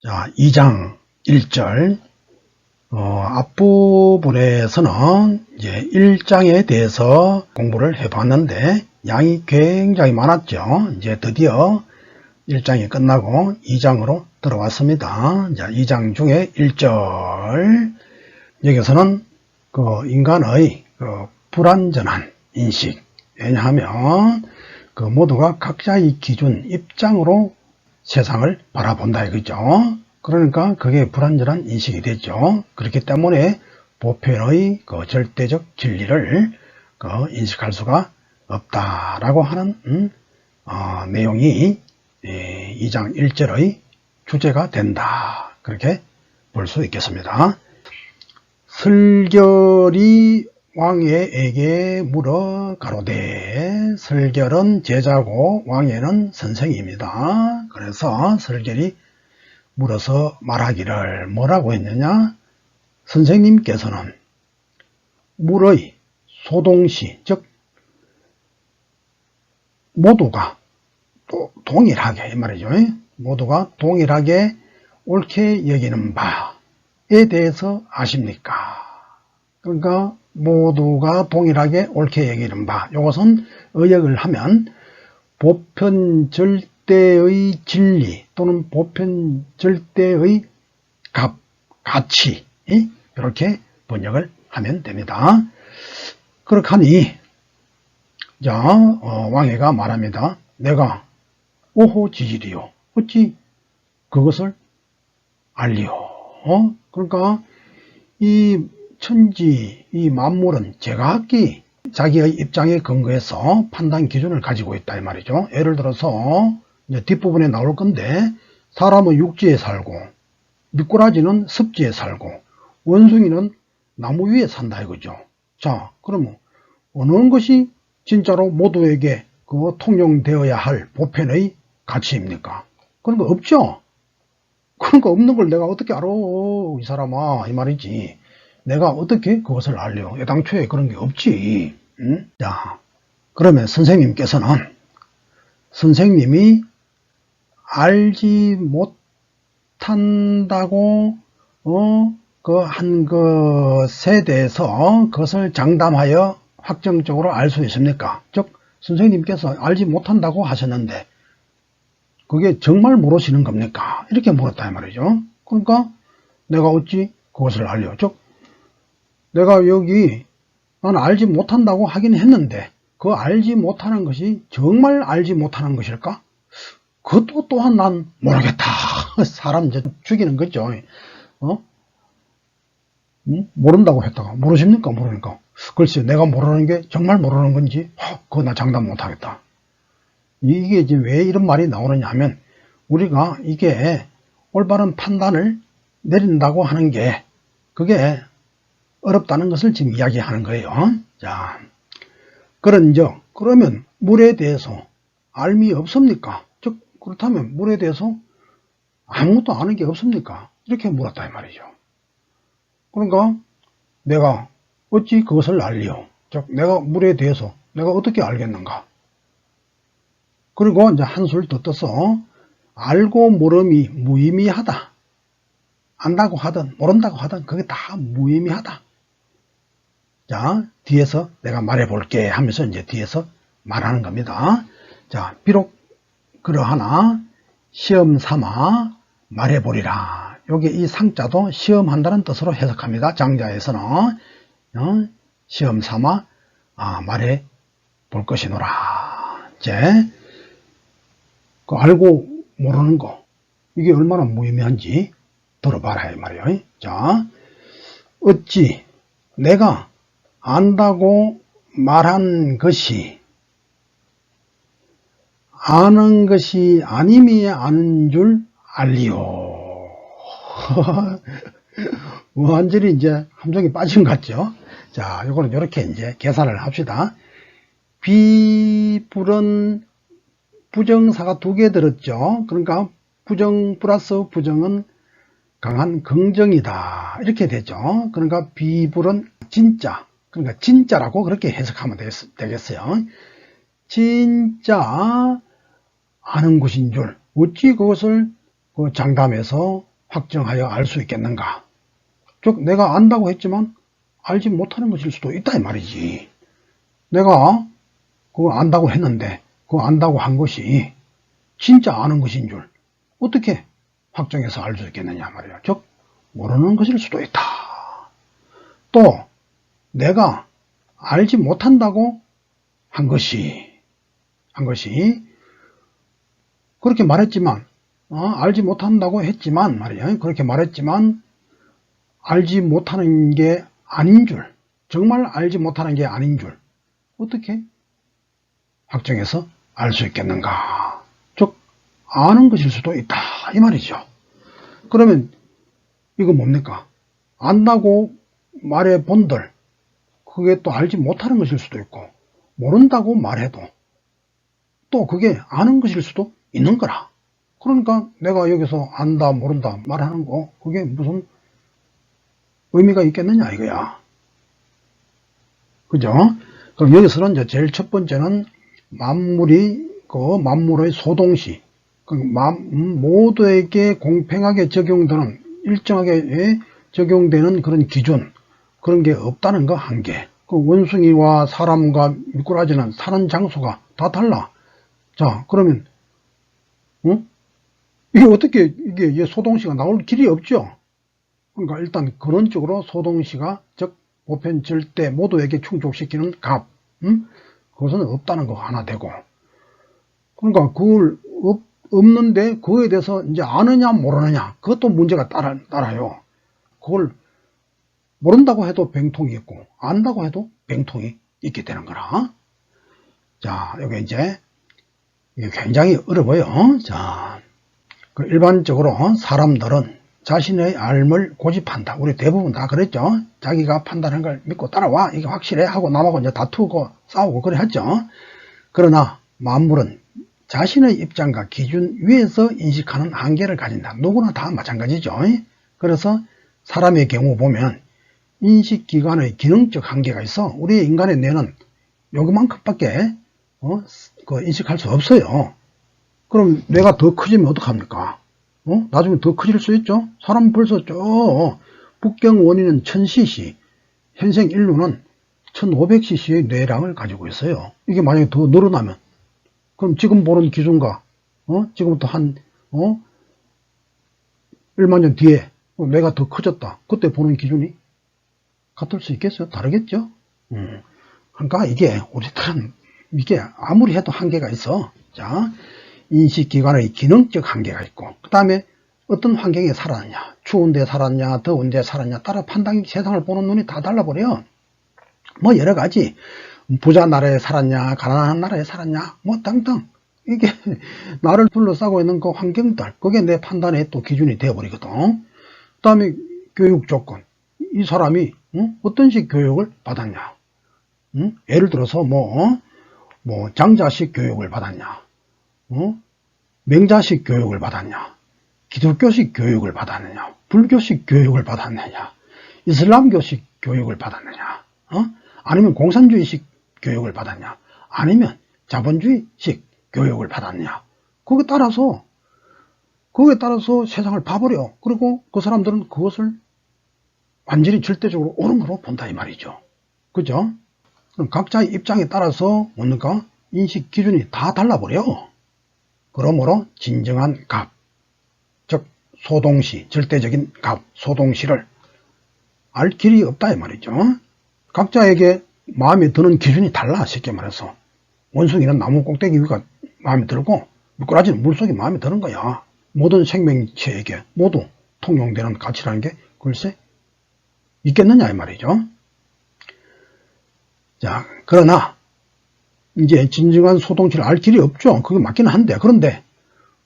자, 2장 1절. 앞부분에서는 이제 1장에 대해서 공부를 해봤는데 양이 굉장히 많았죠. 이제 드디어 1장이 끝나고 2장으로 들어왔습니다. 자, 2장 중에 1절. 여기서는 인간의 불완전한 인식. 왜냐하면 모두가 각자의 기준, 입장으로 세상을 바라본다 이거죠. 그러니까 그게 불완전한 인식이 되죠. 그렇기 때문에 보편의 절대적 진리를 인식할 수가 없다라고 하는 내용이 2장 1절의 주제가 된다. 그렇게 볼 수 있겠습니다. 설결이 왕예에게 물어 가로되, 설결은 제자고 왕예는 선생입니다. 그래서 설결이 물어서 말하기를 뭐라고 했느냐? 선생님께서는 물의 소동시, 즉 모두가 동일하게, 이 말이죠. 모두가 동일하게 옳게 여기는 바에 대해서 아십니까? 그러니까 모두가 동일하게 옳게 여기는 바, 이것은 의역을 하면 보편 절대의 진리 또는 보편 절대의 가치, 이렇게 번역을 하면 됩니다. 그렇게 하니 왕예가 말합니다. 내가 오호지질이요, 어찌 그것을 알리오? 그러니까 이 천지, 이 만물은 제각기 자기의 입장에 근거해서 판단 기준을 가지고 있다 이 말이죠. 예를 들어서 이제 뒷부분에 나올 건데, 사람은 육지에 살고 미꾸라지는 습지에 살고 원숭이는 나무 위에 산다 이거죠. 자, 그러면 어느 것이 진짜로 모두에게 통용되어야 할 보편의 가치입니까? 그런 거 없죠. 그런 거 없는 걸 내가 어떻게 알아, 이 사람아, 이 말이지. 내가 어떻게 그것을 알려? 애당초에 그런 게 없지. 응? 자, 그러면 선생님께서는 선생님이 알지 못한다고 한 것에 대해서 그것을 장담하여 확정적으로 알 수 있습니까? 즉 선생님께서 알지 못한다고 하셨는데 그게 정말 모르시는 겁니까? 이렇게 물었다 이 말이죠. 그러니까 내가 어찌 그것을 알려? 즉 내가 여기 나는 알지 못한다고 하긴 했는데 그 알지 못하는 것이 정말 알지 못하는 것일까? 그것도 또한 난 모르겠다. 사람 이제 죽이는 거죠. 모른다고 했다가 모르십니까? 모르니까 글쎄 내가 모르는 게 정말 모르는 건지 그거 나 장담 못하겠다. 이게 이제 왜 이런 말이 나오느냐 하면 우리가 이게 올바른 판단을 내린다고 하는 게 그게 어렵다는 것을 지금 이야기하는 거예요. 자, 그러면 물에 대해서 알미 없습니까? 즉 그렇다면 물에 대해서 아무것도 아는 게 없습니까? 이렇게 물었다 이 말이죠. 그러니까 내가 어찌 그것을 알리오? 즉 내가 물에 대해서 내가 어떻게 알겠는가? 그리고 이제 한술 더 떠서 알고 모름이 무의미하다. 안다고 하든 모른다고 하든 그게 다 무의미하다. 자, 뒤에서 내가 말해볼게 하면서 이제 뒤에서 말하는 겁니다. 자, 비록 그러하나 시험 삼아 말해보리라. 여기 이 상자도 시험한다는 뜻으로 해석합니다. 장자에서는 시험 삼아 말해볼 것이노라. 이제 알고 모르는 거 이게 얼마나 무의미한지 들어봐라 이 말이에요. 자, 어찌 내가 안다고 말한 것이 아는 것이 아님이 아는 줄 알리오. 완전히 이제 함정이 빠진 것 같죠. 자, 이거는 이렇게 이제 계산을 합시다. 비불은 부정사가 두 개 들었죠. 그러니까 부정 플러스 부정은 강한 긍정이다 이렇게 되죠. 그러니까 비불은 진짜, 그러니까 진짜라고 그렇게 해석하면 되겠어요. 진짜 아는 것인 줄 어찌 그것을 장담해서 확정하여 알 수 있겠는가? 즉 내가 안다고 했지만 알지 못하는 것일 수도 있다 이 말이지. 내가 그거 안다고 했는데 그거 안다고 한 것이 진짜 아는 것인 줄 어떻게 확정해서 알 수 있겠느냐 말이야. 즉 모르는 것일 수도 있다. 또 내가 알지 못한다고 한 것이 그렇게 말했지만 알지 못한다고 했지만 말이야. 그렇게 말했지만 알지 못하는 게 아닌 줄, 정말 알지 못하는 게 아닌 줄 어떻게 확정해서 알 수 있겠는가? 즉 아는 것일 수도 있다 이 말이죠. 그러면 이거 뭡니까? 안다고 말해 본들 그게 또 알지 못하는 것일 수도 있고 모른다고 말해도 또 그게 아는 것일 수도 있는 거라. 그러니까 내가 여기서 안다 모른다 말하는 거 그게 무슨 의미가 있겠느냐 이거야. 그죠? 그럼 여기서는 이제 제일 첫 번째는 만물이 그 만물의 소동시 모두에게 공평하게 적용되는 일정하게 적용되는 그런 기준 그런 게 없다는 거 한 개. 그 원숭이와 사람과 미꾸라지는 사는 장소가 다 달라. 자 그러면 이게 어떻게 이게 소동시가 나올 길이 없죠. 그러니까 일단 근원적으로 소동시가 즉 보편 절대 모두에게 충족시키는 값 그것은 없다는 거 하나 되고 그러니까 그걸 없는데 그거에 대해서 이제 아느냐 모르느냐 그것도 문제가 따라요. 그걸 모른다고 해도 병통이 있고 안다고 해도 병통이 있게 되는 거라. 자 여기 이제 이게 굉장히 어려워요. 자 일반적으로 사람들은 자신의 알을 고집한다. 우리 대부분 다 그랬죠. 자기가 판단한 걸 믿고 따라와. 이게 확실해 하고 남하고 이제 다투고 싸우고 그래 하죠. 그러나 만물은 자신의 입장과 기준 위에서 인식하는 한계를 가진다. 누구나 다 마찬가지죠. 그래서 사람의 경우 보면 인식기관의 기능적 한계가 있어. 우리 인간의 뇌는 요만큼밖에 인식할 수 없어요. 그럼 뇌가 더 커지면 어떡합니까? 나중에 더 커질 수 있죠. 사람 벌써 북경 원인은 1000cc, 현생 인류는 1500cc의 뇌량을 가지고 있어요. 이게 만약에 더 늘어나면 그럼 지금 보는 기준과 지금부터 한 1만 년 뒤에 뇌가 더 커졌다. 그때 보는 기준이 같을 수 있겠어요? 다르겠죠? 그러니까 이게 우리들은 이게 아무리 해도 한계가 있어. 자, 인식기관의 기능적 한계가 있고 그 다음에 어떤 환경에 살았냐, 추운 데 살았냐 더운 데 살았냐 따라 판단이 세상을 보는 눈이 다 달라버려. 뭐 여러가지 부자 나라에 살았냐 가난한 나라에 살았냐 뭐 등등 이게 나를 둘러싸고 있는 그 환경들 그게 내 판단의 또 기준이 되어버리거든. 그 다음에 교육 조건 이 사람이 어떤 식 교육을 받았냐 예를 들어서 뭐 장자식 교육을 받았냐 맹자식 교육을 받았냐 기독교식 교육을 받았느냐 불교식 교육을 받았느냐 이슬람교식 교육을 받았느냐 아니면 공산주의식 교육을 받았냐 아니면 자본주의식 교육을 받았냐 거기에 따라서 세상을 봐버려. 그리고 그 사람들은 그것을 완전히 절대적으로 옳은 거로 본다 이 말이죠. 그죠? 그럼 각자의 입장에 따라서 뭡니까? 인식 기준이 다 달라버려. 그러므로 진정한 값, 즉 소동시, 절대적인 값, 소동시를 알 길이 없다 이 말이죠. 각자에게 마음에 드는 기준이 달라. 쉽게 말해서 원숭이는 나무 꼭대기 위가 마음에 들고 미꾸라지는 물속이 마음에 드는 거야. 모든 생명체에게 모두 통용되는 가치라는 게 글쎄 있겠느냐 이 말이죠. 자, 그러나 이제 진정한 소동치를 알 길이 없죠. 그게 맞기는 한데 그런데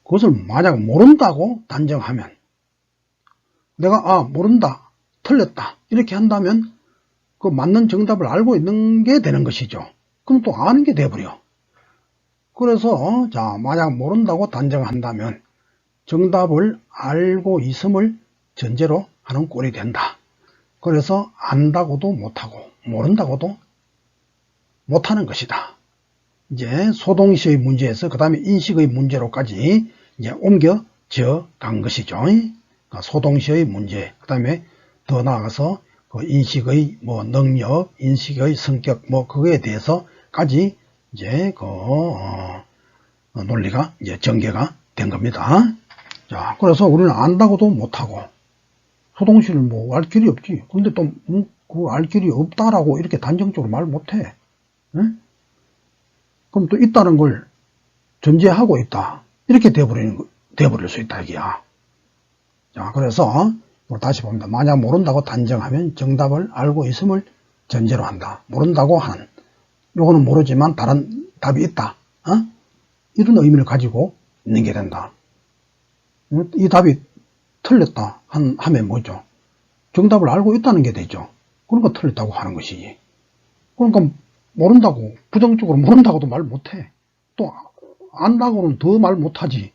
그것을 만약 모른다고 단정하면 내가 모른다 틀렸다 이렇게 한다면 그 맞는 정답을 알고 있는 게 되는 것이죠. 그럼 또 아는 게 돼버려. 그래서 자 만약 모른다고 단정한다면 정답을 알고 있음을 전제로 하는 꼴이 된다. 그래서 안다고도 못하고 모른다고도 못하는 것이다. 이제 소동시의 문제에서 그 다음에 인식의 문제로까지 이제 옮겨져 간 것이죠. 그러니까 소동시의 문제, 그 다음에 더 나아가서 그 인식의 뭐 능력, 인식의 성격, 뭐 그거에 대해서까지 이제 그 논리가 이제 전개가 된 겁니다. 자, 그래서 우리는 안다고도 못하고, 소동시를 뭐 알 길이 없지. 근데 또 그 알 길이 없다라고 이렇게 단정적으로 말 못해. 응? 그럼 또 있다는 걸 전제하고 있다. 이렇게 돼버릴 수 있다, 이게야. 자, 그래서, 다시 봅니다. 만약 모른다고 단정하면 정답을 알고 있음을 전제로 한다. 모른다고 하는, 요거는 모르지만 다른 답이 있다. 이런 의미를 가지고 있는 게 된다. 이 답이 틀렸다 하면 뭐죠? 정답을 알고 있다는 게 되죠. 그러니까 틀렸다고 하는 것이지. 그러니까 모른다고, 부정적으로 모른다고도 말 못해. 또 안다고는 더 말 못하지.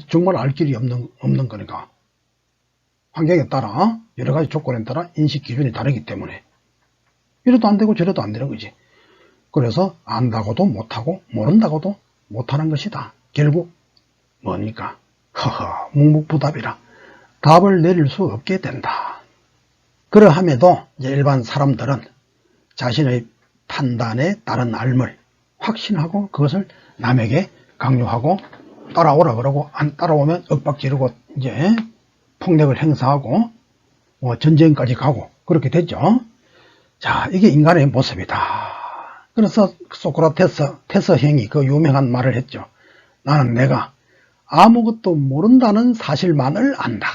정말 알 길이 없는 거니까. 환경에 따라, 여러 가지 조건에 따라 인식 기준이 다르기 때문에. 이래도 안 되고 저래도 안 되는 거지. 그래서 안다고도 못하고 모른다고도 못하는 것이다. 결국 뭡니까? 허허, 묵묵부답이라. 답을 내릴 수 없게 된다. 그러함에도 일반 사람들은 자신의 판단에 따른 알을 확신하고 그것을 남에게 강요하고 따라오라 그러고 안 따라오면 윽박지르고 이제 폭력을 행사하고 전쟁까지 가고 그렇게 됐죠. 자, 이게 인간의 모습이다. 그래서 테서형이 그 유명한 말을 했죠. 나는 내가 아무것도 모른다는 사실만을 안다.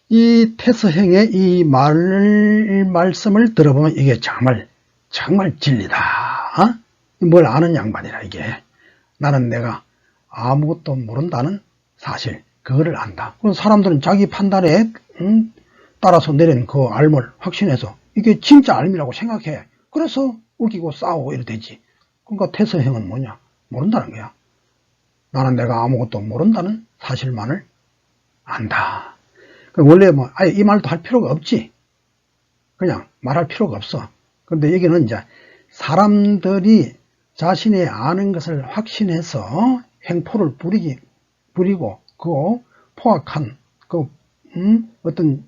이 테서형의 이 말씀을 들어보면 이게 정말 진리다. 뭘 아는 양반이라 이게. 나는 내가 아무것도 모른다는 사실, 그거를 안다. 그럼 사람들은 자기 판단에 따라서 내린 그 알을 확신해서 이게 진짜 알미라고 생각해. 그래서 우기고 싸우고 이래 되지. 그러니까 테서형은 뭐냐? 모른다는 거야. 나는 내가 아무것도 모른다는 사실만을 안다. 원래 뭐 아예 이 말도 할 필요가 없지. 그냥 말할 필요가 없어. 그런데 여기는 이제 사람들이 자신이 아는 것을 확신해서 행포를 부리고 그 포악한 그 어떤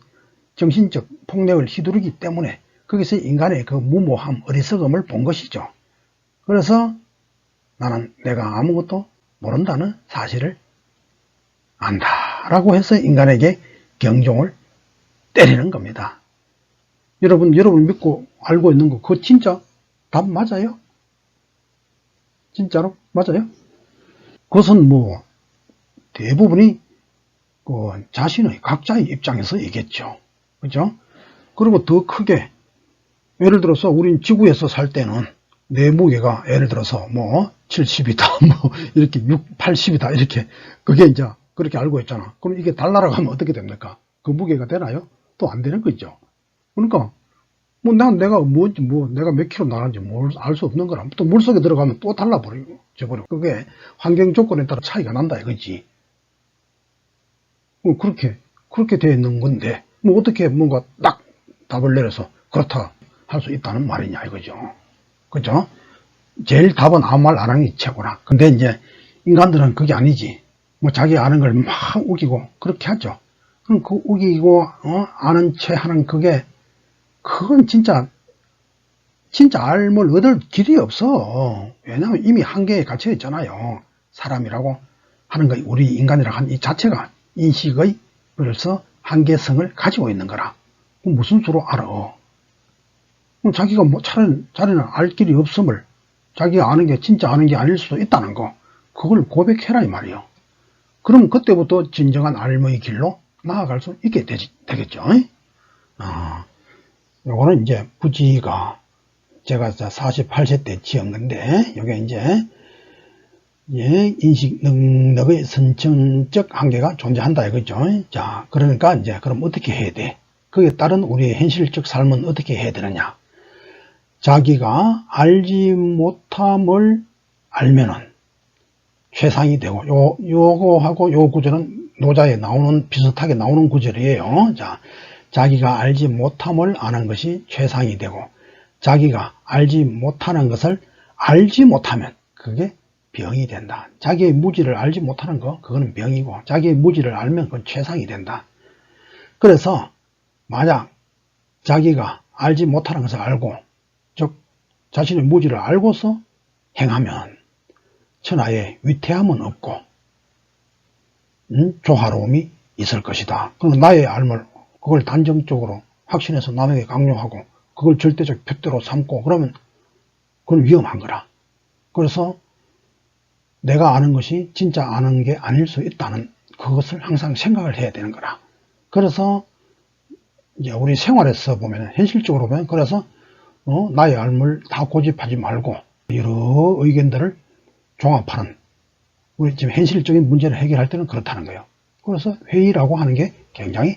정신적 폭력을 휘두르기 때문에 거기서 인간의 그 무모함, 어리석음을 본 것이죠. 그래서 나는 내가 아무것도 모른다는 사실을 안다라고 해서 인간에게 경종을 때리는 겁니다. 여러분 믿고 알고 있는 거 그거 진짜 답 맞아요? 진짜로 맞아요? 그것은 뭐 대부분이 그 자신의 각자의 입장에서 얘기했죠. 그죠? 그리고 더 크게 예를 들어서 우린 지구에서 살 때는 내 무게가 예를 들어서 뭐 70이다 뭐 이렇게 80이다 이렇게 그게 이제 그렇게 알고 있잖아. 그럼 이게 달나라 가면 어떻게 됩니까? 그 무게가 되나요? 또 안 되는 거죠. 그러니까 뭐 내가 뭔지 내가 몇 킬로 나가는지 알 수 없는 거라. 또 물속에 들어가면 또 달라버리고 그게 환경 조건에 따라 차이가 난다 이거지. 그렇게 되어 있는 건데 뭐 어떻게 뭔가 딱 답을 내려서 그렇다 할 수 있다는 말이냐 이거죠. 그죠? 제일 답은 아무 말 안 하는 게 최고라. 근데 이제 인간들은 그게 아니지. 뭐 자기 아는 걸 막 우기고 그렇게 하죠. 그럼 그 우기고 아는 채 하는 그건 진짜 알물 얻을 길이 없어. 왜냐하면 이미 한계에 갇혀 있잖아요. 사람이라고 하는 거, 우리 인간이라고 하는 이 자체가 인식의 그래서 한계성을 가지고 있는 거라. 무슨 수로 알아? 자기가 뭐 자기는 알 길이 없음을 자기가 아는 게 진짜 아는 게 아닐 수도 있다는 거, 그걸 고백해라 이 말이요. 그럼 그때부터 진정한 알의 길로 나아갈 수 있게 되겠죠. 요거는 이제 부지가 제가 48세 때 지은 건데, 요게 이제 인식 능력의 선천적 한계가 존재한다 이거죠. 자, 그러니까 이제 그럼 어떻게 해야 돼? 거기에 따른 우리의 현실적 삶은 어떻게 해야 되느냐? 자기가 알지 못함을 알면은 최상이 되고, 요거하고 요 구절은 노자에 비슷하게 나오는 구절이에요. 자, 자기가 알지 못함을 아는 것이 최상이 되고, 자기가 알지 못하는 것을 알지 못하면 그게 병이 된다. 자기의 무지를 알지 못하는 거, 그거는 병이고, 자기의 무지를 알면 그건 최상이 된다. 그래서 만약 자기가 알지 못하는 것을 알고, 즉 자신의 무지를 알고서 행하면 천하에 위태함은 없고 조화로움이 있을 것이다. 그럼 나의 알물, 그걸 단정적으로 확신해서 남에게 강요하고 그걸 절대적 표대로 삼고 그러면 그건 위험한 거라. 그래서 내가 아는 것이 진짜 아는 게 아닐 수 있다는 그것을 항상 생각을 해야 되는 거라. 그래서 이제 우리 생활에서 보면, 현실적으로 보면, 그래서 나의 알물 다 고집하지 말고 여러 의견들을 종합하는, 우리 지금 현실적인 문제를 해결할 때는 그렇다는 거예요. 그래서 회의라고 하는 게 굉장히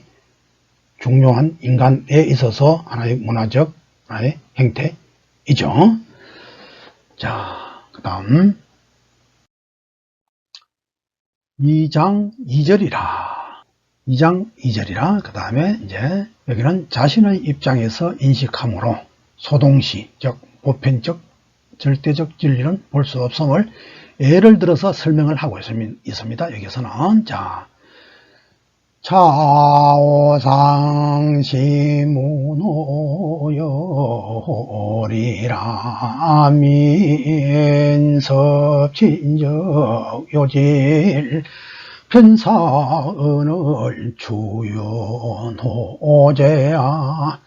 중요한 인간에 있어서 하나의 문화적 하나의 행태이죠. 자, 그 다음 2장 2절이라. 2장 2절이라. 그 다음에 이제 여기는 자신의 입장에서 인식함으로 소동시, 즉 보편적 절대적 진리는 볼 수 없음을 예를 들어서 설명을 하고 있습니다. 여기서는 자, 차오상시문호열이라 민섭친적 요질 편사은을 주연호제야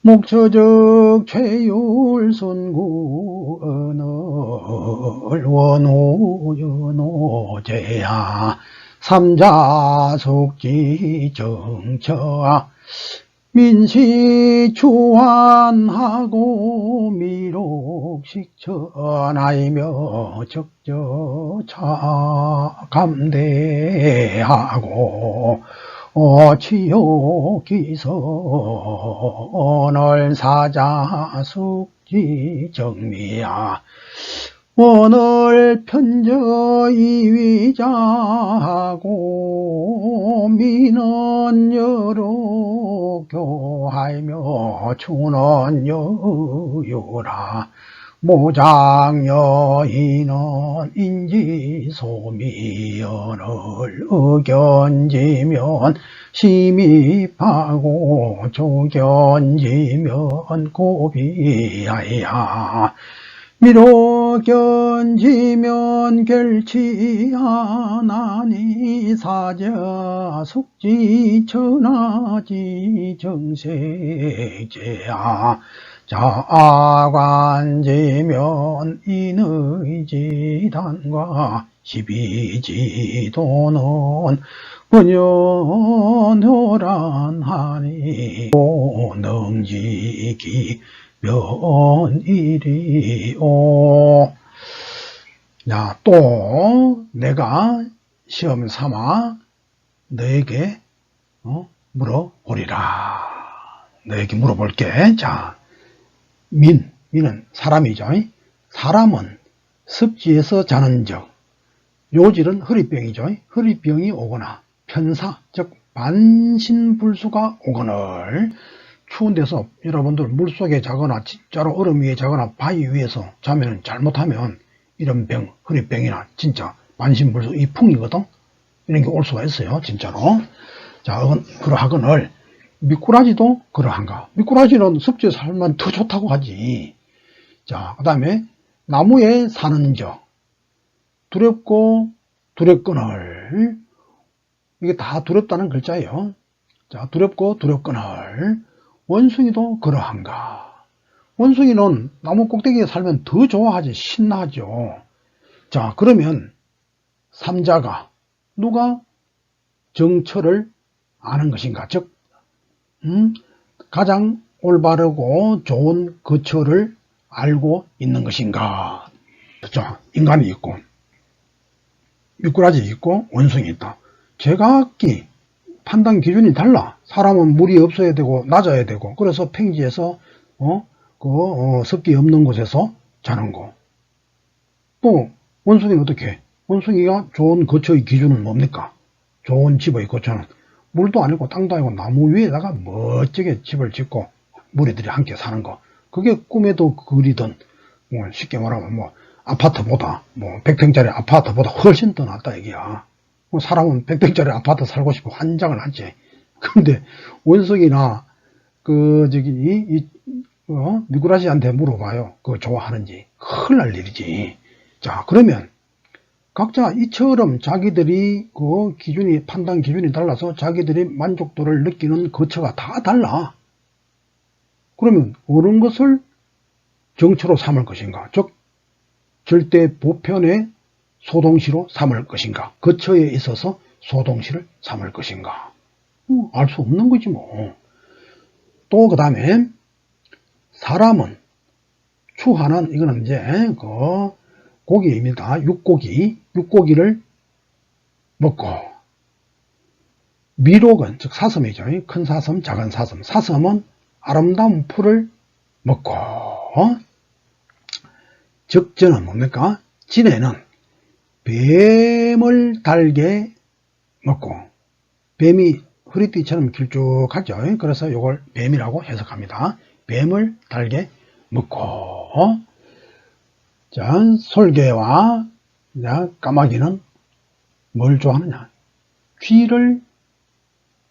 목처적 최율순구은을 원호연호제야 삼자숙지 정처 민시추환하고 미록식천하이며 적저차 감대하고 치욕기선을 사자숙지 정미야 원을 편저이위자하고 미는 여로 교하이며 추는 여유라 모장여인은 인지소미연을 의견지면 심입하고 조견지면 고비하야 미로 견지면 결치하나니 사자 숙지 천하지 정색제야 자관지면 인의지단과 십이지도는 번연호란하니 오능지기 면일이오. 야, 또 내가 시험 삼아 너에게 물어보리라. 너에게 물어볼게. 자, 민은 사람이죠. 사람은 습지에서 자는 적, 요질은 허리병이죠. 허리병이 오거나 편사, 즉 반신불수가 오거늘 추운 데서 여러분들 물속에 자거나 진짜로 얼음 위에 자거나 바위 위에서 자면 잘못하면 이런 병, 허리병이나 진짜 반신불수 이 풍이거든. 이런 게 올 수가 있어요. 진짜로. 자, 그러하거늘 미꾸라지도 그러한가. 미꾸라지는 습지에 살면 더 좋다고 하지. 자, 그 다음에 나무에 사는 적, 두렵고 두렵거늘, 이게 다 두렵다는 글자예요. 자, 두렵고 두렵거늘 원숭이도 그러한가. 원숭이는 나무 꼭대기에 살면 더 좋아하지, 신나죠. 자, 그러면 삼자가 누가 정처를 아는 것인가, 즉 가장 올바르고 좋은 거처를 알고 있는 것인가. 그렇죠? 인간이 있고 미꾸라지 있고 원숭이 있다. 제각기 판단 기준이 달라. 사람은 물이 없어야 되고 낮아야 되고, 그래서 평지에서 습기 없는 곳에서 자는 거. 또 원숭이는 어떻게 해? 원숭이가 좋은 거처의 기준은 뭡니까? 좋은 집의 거처는 물도 아니고 땅도 아니고 나무 위에다가 멋지게 집을 짓고 무리들이 함께 사는 거. 그게 꿈에도 그리던, 쉽게 말하면 아파트보다, 뭐, 100평짜리 아파트보다 훨씬 더 낫다, 이게야. 뭐 사람은 100평짜리 아파트 살고 싶어 환장을 하지. 근데, 원석이나, 미꾸라지한테 물어봐요. 그거 좋아하는지. 큰일 날 일이지. 자, 그러면, 각자 이처럼 자기들이 그 기준이, 판단 기준이 달라서 자기들이 만족도를 느끼는 거처가 다 달라. 그러면, 어느 것을 정처로 삼을 것인가? 즉, 절대 보편의 소동시로 삼을 것인가? 거처에 있어서 소동시를 삼을 것인가? 알 수 없는 거지 뭐. 또 그 다음에 사람은 추하는 이거는 이제 그 고기입니다. 육고기를 먹고 미록은 즉 사슴이죠. 큰 사슴, 작은 사슴. 사슴은 아름다운 풀을 먹고 적전은 뭡니까? 진해는 뱀을 달게 먹고 뱀이 허리띠처럼 길쭉하죠. 그래서 이걸 뱀이라고 해석합니다. 뱀을 달게 먹고 자, 솔개와 까마귀는 뭘 좋아하느냐? 쥐를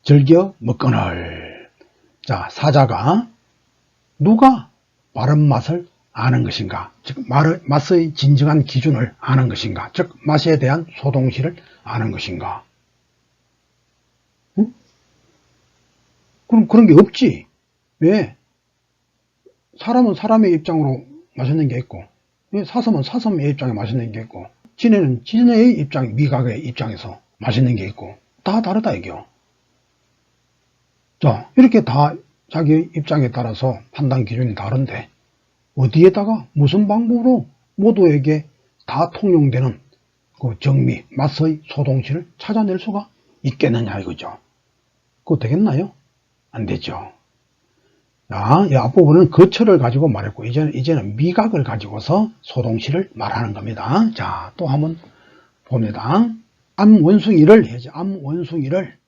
즐겨 먹거늘. 자, 사자가 누가 바른 맛을 아는 것인가? 즉 맛의 진정한 기준을 아는 것인가? 즉 맛에 대한 소동시를 아는 것인가? 응? 그럼 그런 게 없지. 왜? 사람은 사람의 입장으로 맛있는 게 있고 사슴은 사슴의 입장에 맛있는 게 있고 진해는 진해의 입장, 미각의 입장에서 맛있는 게 있고 다 다르다 이게요. 자, 이렇게 다 자기 입장에 따라서 판단 기준이 다른데 어디에다가 무슨 방법으로 모두에게 다 통용되는 그 정미, 맛의 소동시를 찾아낼 수가 있겠느냐 이거죠. 그거 되겠나요? 안 되죠. 자, 이 앞부분은 거처를 가지고 말했고 이제는 미각을 가지고서 소동시를 말하는 겁니다. 자, 또 한번 봅니다. 암원숭이를 해야지. 암원숭이를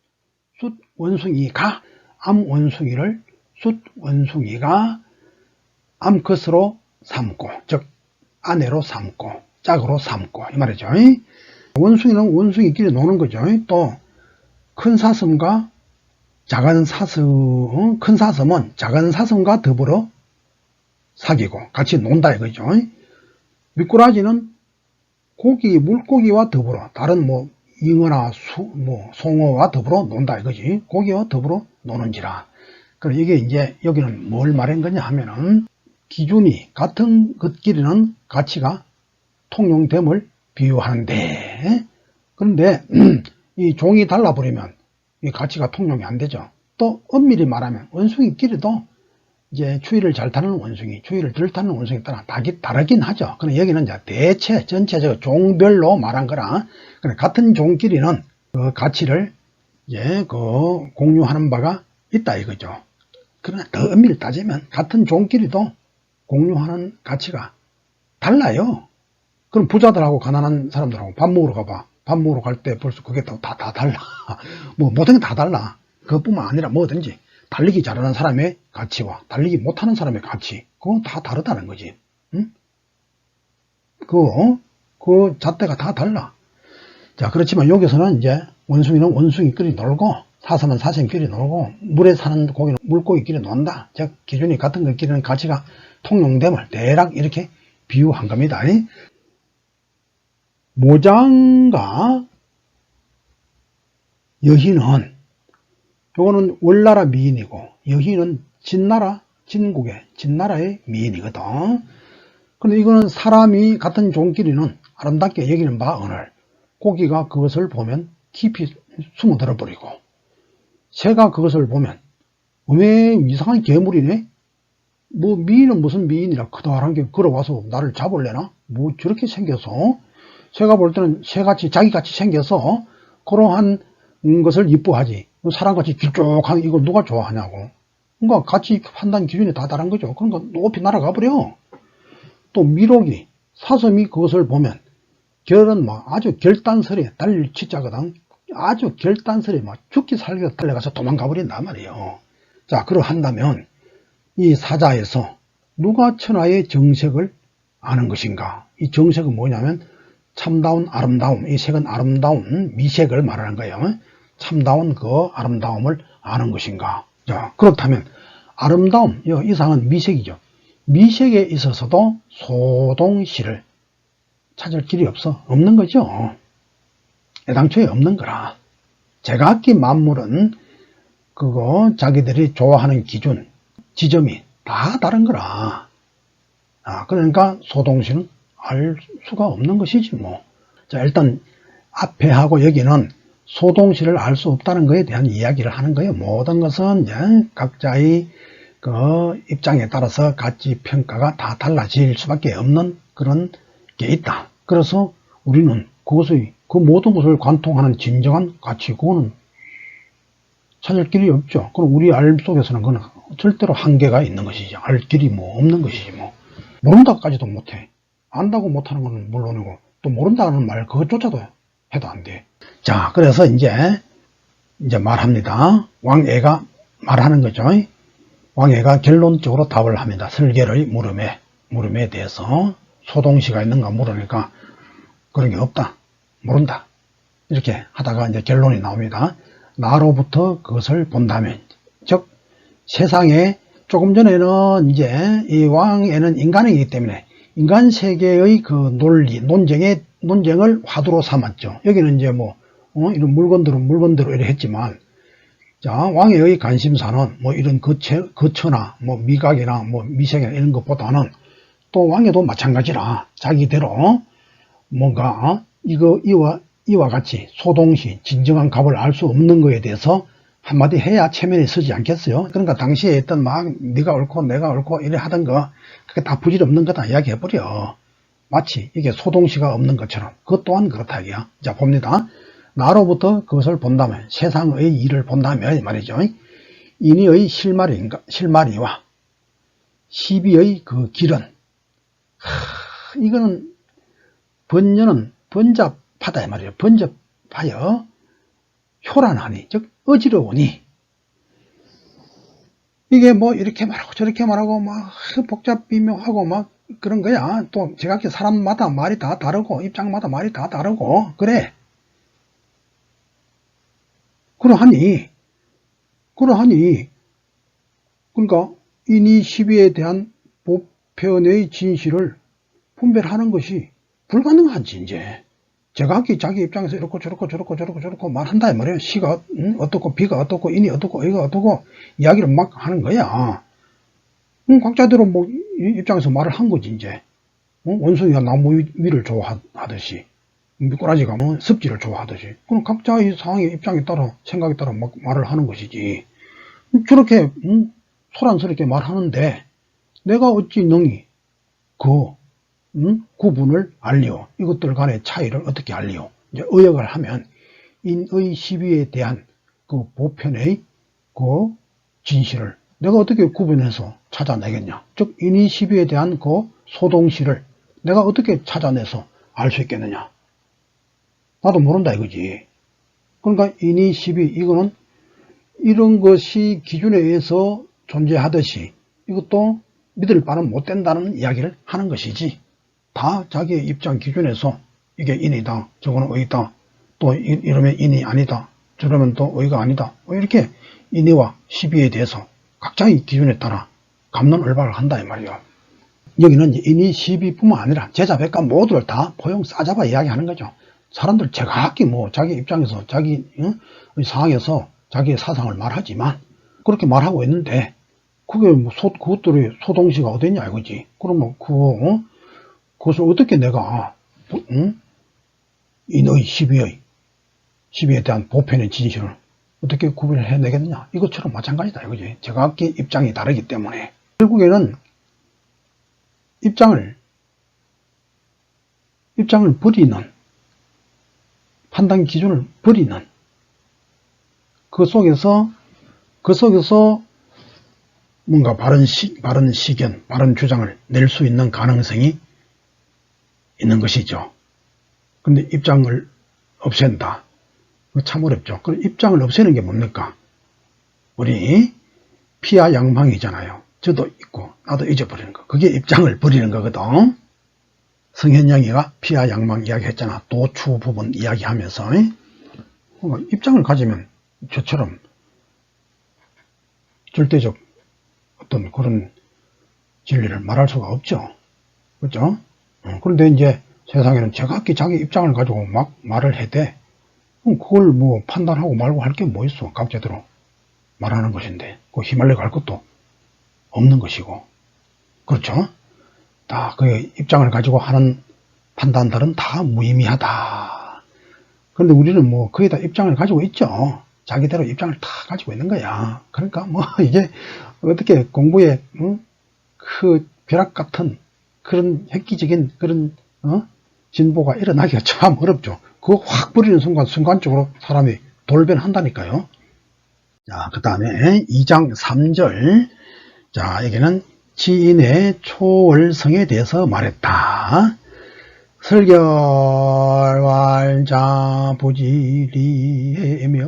숫원숭이가 암원숭이를 숫원숭이가 암컷으로 삼고 즉 아내로 삼고 짝으로 삼고 이 말이죠. 원숭이는 원숭이끼리 노는 거죠. 또 큰 사슴과 작은 사슴, 큰 사슴은 작은 사슴과 더불어 사귀고 같이 논다 이거죠. 미꾸라지는 물고기와 더불어 다른 뭐 잉어나 송어와 더불어 논다 이거지. 고기와 더불어 노는지라. 그럼 이게 이제 여기는 뭘 말한 거냐 하면은 기준이 같은 것끼리는 가치가 통용됨을 비유하는데 그런데 이 종이 달라버리면 이 가치가 통용이 안 되죠. 또 엄밀히 말하면 원숭이끼리도 이제 추위를 잘 타는 원숭이, 추위를 덜 타는 원숭이에 따라 다르긴 하죠. 그럼 여기는 이제 대체 전체적으로 종별로 말한 거라. 같은 종끼리는 그 가치를 이제 그 공유하는 바가 있다 이거죠. 그러나 더 엄밀히 따지면 같은 종끼리도 공유하는 가치가 달라요. 그럼 부자들하고 가난한 사람들하고 밥 먹으러 가봐. 밥 먹으러 갈 때 벌써 그게 다 달라. 뭐 모든 게 다 달라. 그것뿐만 아니라 뭐든지 달리기 잘하는 사람의 가치와 달리기 못하는 사람의 가치 그건 다 다르다는 거지. 응? 그 잣대가 다 달라. 자, 그렇지만 여기서는 이제 원숭이는 원숭이끼리 놀고 사슴은 사슴끼리 놀고 물에 사는 고기는 물고기끼리 논다. 즉 기준이 같은 것끼리는 가치가 통용됨을 대략 이렇게 비유한 겁니다. 모장과 여희는 요거는 월나라 미인이고 여희는 진나라의 미인이거든. 그런데 이거는 사람이 같은 종끼리는 아름답게 여기는 바 오늘 고기가 그것을 보면 깊이 숨어들어 버리고 새가 그것을 보면 왜 이상한 괴물이네? 뭐 미인은 무슨 미인이라 커다란 게 걸어와서 나를 잡을래나? 뭐 저렇게 생겨서 새가 볼 때는 새같이 자기같이 생겨서 그러한 것을 이뻐하지 사람같이 길쭉한 이걸 누가 좋아하냐고. 그러니까 같이 판단 기준이 다 다른 거죠. 그러니까 높이 날아가 버려. 또 미록이 사슴이 그것을 보면 결은 막 아주 결단설에 달릴 치자거든. 아주 결단설에 막 죽기 살기가 달려가서 도망가 버린단 말이에요. 자, 그러한다면 이 사자에서 누가 천하의 정색을 아는 것인가? 이 정색은 뭐냐면 참다운 아름다움, 이 색은 아름다운 미색을 말하는 거예요. 참다운 그 아름다움을 아는 것인가. 자, 그렇다면 아름다움, 이 상은 미색이죠. 미색에 있어서도 소동시를 찾을 길이 없는 거죠. 애당초에 없는 거라. 제각기 만물은 그거 자기들이 좋아하는 기준, 지점이 다 다른 거라. 그러니까 소동시는 알 수가 없는 것이지 뭐. 자, 일단 앞에 하고 여기는 소동시를 알 수 없다는 것에 대한 이야기를 하는 거예요. 모든 것은 이제 각자의 그 입장에 따라서 가치 평가가 다 달라질 수밖에 없는 그런 게 있다. 그래서 우리는 그 모든 것을 관통하는 진정한 가치, 그거는 찾을 길이 없죠. 그럼 우리 알 속에서는 그건 절대로 한계가 있는 것이지. 알 길이 뭐 없는 것이지 뭐. 모른다까지도 못해. 안다고 못하는 건 물론이고, 또 모른다는 말 그것조차도 해도 안 돼. 자, 그래서 이제 말합니다. 왕애가 말하는 거죠. 왕애가 결론적으로 답을 합니다. 설계의 물음에 대해서 소동시가 있는가 물으니까 그런 게 없다. 모른다. 이렇게 하다가 이제 결론이 나옵니다. 나로부터 그것을 본다면, 즉 세상에 조금 전에는 이제 이 왕애는 인간이기 때문에 인간 세계의 그 논쟁을 화두로 삼았죠. 여기는 이제 이런 물건대로 이래 했지만, 자, 왕애의 관심사는 이런 거처나 미각이나 미색이나 이런 것보다는 또 왕애도 마찬가지라 자기대로 뭔가 이와 같이 소동시 진정한 값을 알 수 없는 거에 대해서 한마디 해야 체면에 서지 않겠어요? 그러니까 당시에 했던 네가 옳고 내가 옳고 이래 하던 거 그게 다 부질없는 거다 이야기해버려. 마치 이게 소동시가 없는 것처럼. 그것 또한 그렇다 이야. 자, 봅니다. 나로부터 그것을 본다면, 세상의 일을 본다면 말이죠. 인의의 실마리와 시비의 그 길은, 이거는 번녀는 번잡하다 이 말이에요. 번잡하여 효란하니, 즉 어지러우니, 이게 이렇게 말하고 저렇게 말하고 복잡 미묘하고 그런 거야. 또 제각기 사람마다 말이 다 다르고 입장마다 말이 다 다르고 그래. 그러하니 그러니까 인의 시비에 대한 보편의 진실을 분별하는 것이 불가능하지. 이제 제각기 자기 입장에서 이렇고 저렇고 말한다 이 말이에요. 시가 어떻고 비가 어떻고 인이 어떻고 이가 어떻고 이야기를 막 하는 거야. 각자대로 입장에서 말을 한 거지. 이제 원숭이가 나무 위를 좋아하듯이 미꾸라지가 습지를 좋아하듯이, 그럼 각자의 상황의 입장에 따라 생각에 따라 막 말을 하는 것이지. 저렇게 소란스럽게 말하는데 내가 어찌 능히 구분을 알리오? 이것들 간의 차이를 어떻게 알리오? 이제 의역을 하면 인의 시비에 대한 그 보편의 그 진실을 내가 어떻게 구분해서 찾아내겠냐? 즉 인의 시비에 대한 그 소동시를 내가 어떻게 찾아내서 알 수 있겠느냐? 나도 모른다 이거지. 그러니까 인의 시비, 이거는 이런 것이 기준에 의해서 존재하듯이 이것도 믿을 바는 못 된다는 이야기를 하는 것이지, 다 자기의 입장 기준에서 이게 인이다, 저거는 의다, 또 이러면 인이 아니다, 저러면 또 의가 아니다, 이렇게 인의와 시비에 대해서 각자의 기준에 따라 갑론을박을 한다 이 말이에요. 여기는 인의 시비뿐만 아니라 제자백과 모두를 다 포용 싸잡아 이야기하는 거죠. 사람들 제각기 자기 입장에서 자기 상황에서 자기의 사상을 말하지만 그렇게 말하고 있는데 그게 그것들이 소동시가 어딨냐 이거지. 그러면 그것을 어떻게 내가 인의 시비에 대한 보편의 진실을 어떻게 구분을 해내겠느냐, 이것처럼 마찬가지다 이거지. 제각기 입장이 다르기 때문에 결국에는 입장을 버리는, 판단 기준을 버리는, 그 속에서 뭔가 바른 시견, 바른 주장을 낼 수 있는 가능성이 있는 것이죠. 근데 입장을 없앤다. 참 어렵죠. 그 입장을 없애는 게 뭡니까? 우리 피와 양방이잖아요. 저도 있고 나도 잊어버리는 거. 그게 입장을 버리는 거거든. 성현영이가 피하 양망 이야기 했잖아. 도추 부분 이야기하면서. 입장을 가지면 저처럼 절대적 어떤 그런 진리를 말할 수가 없죠. 그렇죠? 그런데 이제 세상에는 제각기 자기 입장을 가지고 막 말을 해대. 그걸 뭐 판단하고 말고 할 게 뭐 있어. 각자대로 말하는 것인데 그 휘말려 갈 것도 없는 것이고. 그렇죠? 다 그 입장을 가지고 하는 판단들은 다 무의미하다. 그런데 우리는 뭐 거의 다 입장을 가지고 있죠. 자기대로 입장을 다 가지고 있는 거야. 그러니까 뭐 이게 어떻게 공부에 그 벼락 같은 그런 획기적인 그런 진보가 일어나기가 참 어렵죠. 그거 확 버리는 순간 순간적으로 사람이 돌변한다니까요. 자, 그 다음에 2장 3절. 자, 여기는 지인의 초월성에 대해서 말했다. 설결왈자 부지리해면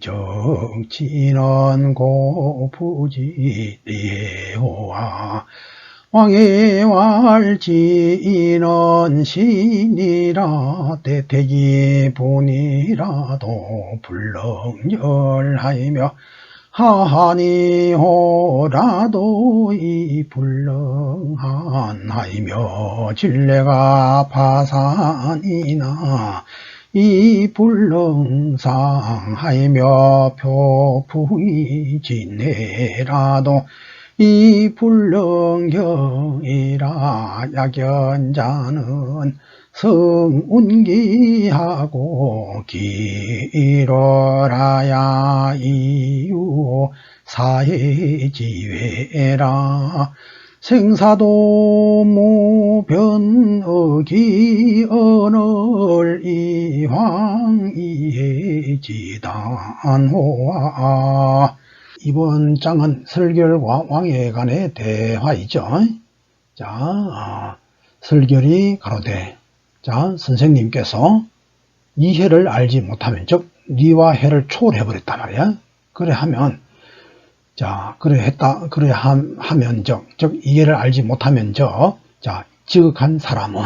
정치는 고부지리호와 왕의 왈지인은 신이라 대택이 분이라도 불능열하이며 하니호라도 이 불능한하이며 진례가 파산이나 이 불능상하이며 표풍이 진해라도 이 불능경이라 약연자는 성운기하고 기러라야 이유 사해지회라 생사도 무변어기 언을 이황이해지단호아. 이번 장은 설결과 왕에 간의 대화이죠. 자, 설결이 가로되, 자, 선생님께서 이 해를 알지 못하면, 즉, 리와 해를 초월해버렸단 말이야. 그래 하면, 자, 그래 하면, 즉, 이 해를 알지 못하면, 자, 지극한 사람은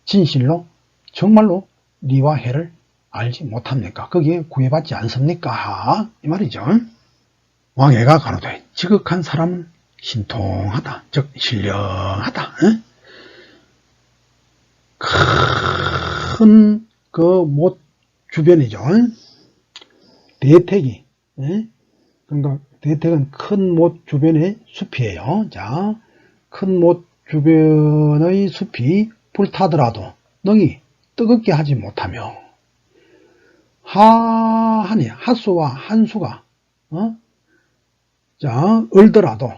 진실로, 정말로 리와 해를 알지 못합니까? 거기에 구애받지 않습니까? 이 말이죠. 왕해가 가로되 지극한 사람은 신통하다, 즉 신령하다. 큰 그 못 주변이죠. 대택이, 그러니까 대택은 큰 못 주변의 숲이에요. 자, 큰 못 주변의 숲이 불타더라도 능히 뜨겁게 하지 못하며 하하니 하수와 한수가 자, 얼더라도